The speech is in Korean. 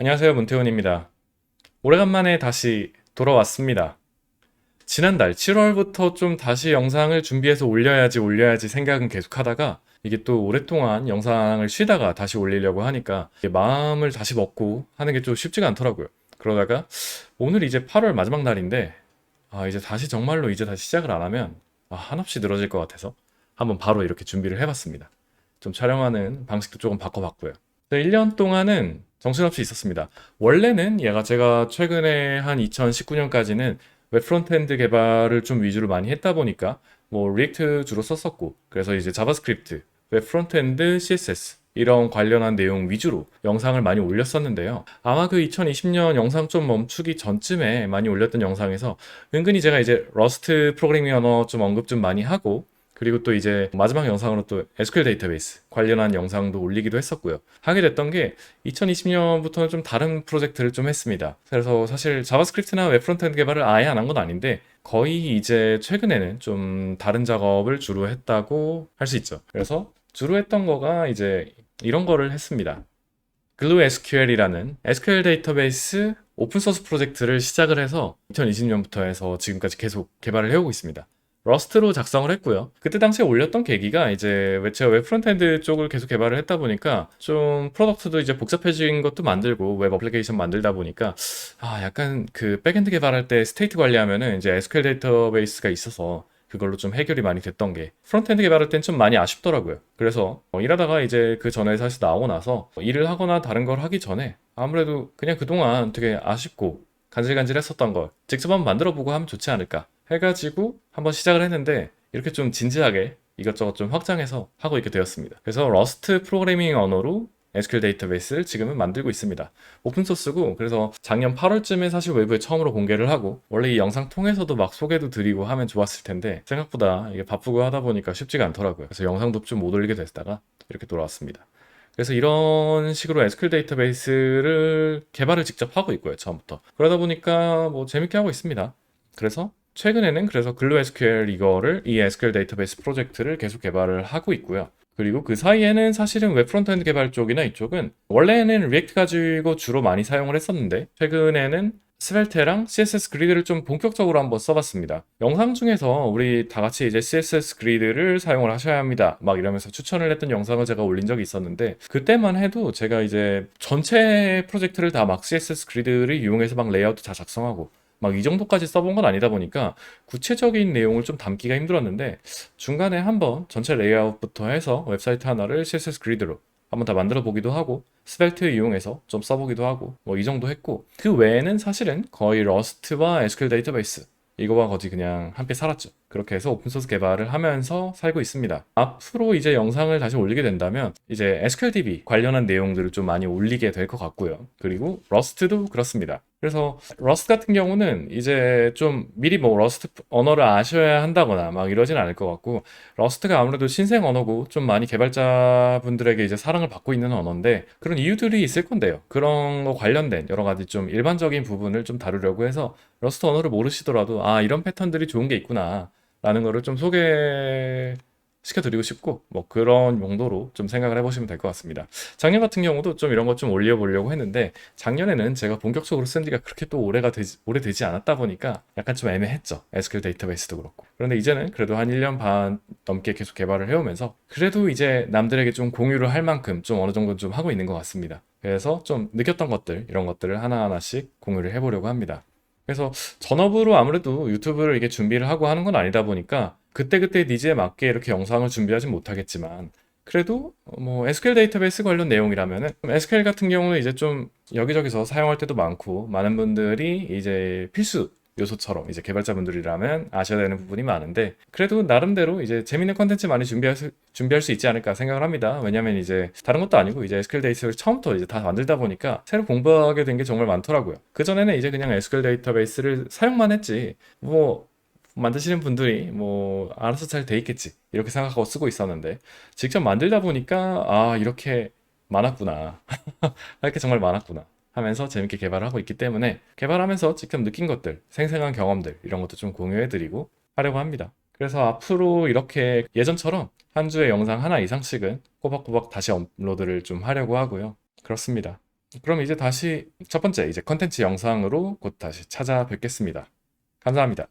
안녕하세요, 문태훈입니다. 오래간만에 다시 돌아왔습니다. 지난달 7월부터 좀 다시 영상을 준비해서 올려야지 생각은 계속 하다가 이게 또 오랫동안 영상을 쉬다가 다시 올리려고 하니까 이게 마음을 다시 먹고 하는 게 좀 쉽지가 않더라고요. 그러다가 오늘 이제 8월 마지막 날인데 이제 다시 정말로 이제 다시 시작을 안 하면 한없이 늘어질 것 같아서 한번 바로 이렇게 준비를 해봤습니다. 좀 촬영하는 방식도 조금 바꿔봤고요. 1년 동안은 정신없이 있었습니다. 원래는 얘가 제가 최근에 한 2019년까지는 웹 프론트엔드 개발을 좀 위주로 많이 했다 보니까 뭐 리액트 주로 썼었고 그래서 이제 자바스크립트, 웹 프론트엔드, CSS 이런 관련한 내용 위주로 영상을 많이 올렸었는데요. 아마 그 2020년 영상 좀 멈추기 전쯤에 많이 올렸던 영상에서 은근히 제가 이제 러스트 프로그래밍 언어 좀 언급 좀 많이 하고 그리고 또 이제 마지막 영상으로 또 SQL 데이터베이스 관련한 영상도 올리기도 했었고요. 하게 됐던 게 2020년부터는 좀 다른 프로젝트를 좀 했습니다. 그래서 사실 자바스크립트나 웹 프론트엔드 개발을 아예 안 한 건 아닌데 거의 이제 최근에는 좀 다른 작업을 주로 했다고 할 수 있죠. 그래서 주로 했던 거가 이제 이런 거를 했습니다. 글루 SQL이라는 SQL 데이터베이스 오픈소스 프로젝트를 시작을 해서 2020년부터 해서 지금까지 계속 개발을 해오고 있습니다. 러스트로 작성을 했고요. 그때 당시에 올렸던 계기가 이제 제가 웹 프론트엔드 쪽을 계속 개발을 했다 보니까 좀 프로덕트도 이제 복잡해진 것도 만들고 웹 어플리케이션 만들다 보니까 약간 그 백엔드 개발할 때 스테이트 관리하면은 이제 SQL 데이터베이스가 있어서 그걸로 좀 해결이 많이 됐던 게 프론트엔드 개발할 땐 좀 많이 아쉽더라고요. 그래서 일하다가 이제 그 전에 사실 나오고 나서 일을 하거나 다른 걸 하기 전에 아무래도 그냥 그동안 되게 아쉽고 간질간질했었던 걸 직접 한번 만들어 보고 하면 좋지 않을까 해가지고 한번 시작을 했는데 이렇게 좀 진지하게 이것저것 좀 확장해서 하고 있게 되었습니다. 그래서 러스트 프로그래밍 언어로 SQL 데이터베이스를 지금은 만들고 있습니다. 오픈소스고 그래서 작년 8월쯤에 사실 외부에 처음으로 공개를 하고 원래 이 영상 통해서도 막 소개도 드리고 하면 좋았을 텐데 생각보다 이게 바쁘고 하다 보니까 쉽지가 않더라고요. 그래서 영상도 좀 못 올리게 됐다가 이렇게 돌아왔습니다. 그래서 이런 식으로 SQL 데이터베이스를 개발을 직접 하고 있고요, 처음부터. 그러다 보니까 뭐 재밌게 하고 있습니다. 그래서 최근에는 그래서 글루 SQL 이 SQL 데이터베이스 프로젝트를 계속 개발을 하고 있고요. 그리고 그 사이에는 사실은 웹 프론트엔드 개발 쪽이나 이쪽은 원래는 리액트 가지고 주로 많이 사용을 했었는데 최근에는 스벨테랑 CSS 그리드를 좀 본격적으로 한번 써봤습니다. 영상 중에서 우리 다 같이 이제 CSS 그리드를 사용을 하셔야 합니다. 막 이러면서 추천을 했던 영상을 제가 올린 적이 있었는데 그때만 해도 제가 이제 전체 프로젝트를 다 막 CSS 그리드를 이용해서 막 레이아웃 다 작성하고 막 이 정도까지 써본 건 아니다 보니까 구체적인 내용을 좀 담기가 힘들었는데 중간에 한번 전체 레이아웃부터 해서 웹사이트 하나를 CSS 그리드로 한번 다 만들어 보기도 하고 스벨트 이용해서 좀 써보기도 하고 뭐 이 정도 했고 그 외에는 사실은 거의 러스트와 SQL 데이터베이스 이거와 거의 그냥 함께 살았죠. 그렇게 해서 오픈소스 개발을 하면서 살고 있습니다. 앞으로 이제 영상을 다시 올리게 된다면 이제 SQLDB 관련한 내용들을 좀 많이 올리게 될 것 같고요. 그리고 러스트도 그렇습니다. 그래서 러스트 같은 경우는 이제 좀 미리 뭐 러스트 언어를 아셔야 한다거나 막 이러진 않을 것 같고 러스트가 아무래도 신생 언어고 좀 많이 개발자분들에게 이제 사랑을 받고 있는 언어인데 그런 이유들이 있을 건데요. 그런 거 관련된 여러 가지 좀 일반적인 부분을 좀 다루려고 해서 러스트 언어를 모르시더라도 이런 패턴들이 좋은 게 있구나 라는 거를 좀 소개시켜드리고 싶고 뭐 그런 용도로 좀 생각을 해보시면 될 것 같습니다. 작년 같은 경우도 좀 이런 것 좀 올려보려고 했는데 작년에는 제가 본격적으로 쓴 지가 그렇게 또 오래되지 않았다 보니까 약간 좀 애매했죠. SQL 데이터베이스도 그렇고. 그런데 이제는 그래도 한 1년 반 넘게 계속 개발을 해오면서 그래도 이제 남들에게 좀 공유를 할 만큼 좀 어느 정도 좀 하고 있는 것 같습니다. 그래서 좀 느꼈던 것들 이런 것들을 하나하나씩 공유를 해보려고 합니다. 그래서 전업으로 아무래도 유튜브를 이게 준비를 하고 하는 건 아니다 보니까 그때그때 니즈에 맞게 이렇게 영상을 준비하진 못하겠지만 그래도 뭐 SQL 데이터베이스 관련 내용이라면은 SQL 같은 경우는 이제 좀 여기저기서 사용할 때도 많고 많은 분들이 이제 필수 요소처럼 이제 개발자분들이라면 아셔야 되는 부분이 많은데 그래도 나름대로 이제 재밌는 컨텐츠 많이 준비할 수 있지 않을까 생각을 합니다. 왜냐면 이제 다른 것도 아니고 이제 SQL 데이터를 처음부터 이제 다 만들다 보니까 새로 공부하게 된 게 정말 많더라고요. 그전에는 이제 그냥 SQL 데이터베이스를 사용만 했지 뭐 만드시는 분들이 뭐 알아서 잘 돼 있겠지 이렇게 생각하고 쓰고 있었는데 직접 만들다 보니까 이렇게 많았구나 이렇게 정말 많았구나 하면서 재밌게 개발을 하고 있기 때문에 개발하면서 직접 느낀 것들 생생한 경험들 이런 것도 좀 공유해드리고 하려고 합니다. 그래서 앞으로 이렇게 예전처럼 한 주에 영상 하나 이상씩은 꼬박꼬박 다시 업로드를 좀 하려고 하고요. 그렇습니다. 그럼 이제 다시 첫 번째 이제 컨텐츠 영상으로 곧 다시 찾아뵙겠습니다. 감사합니다.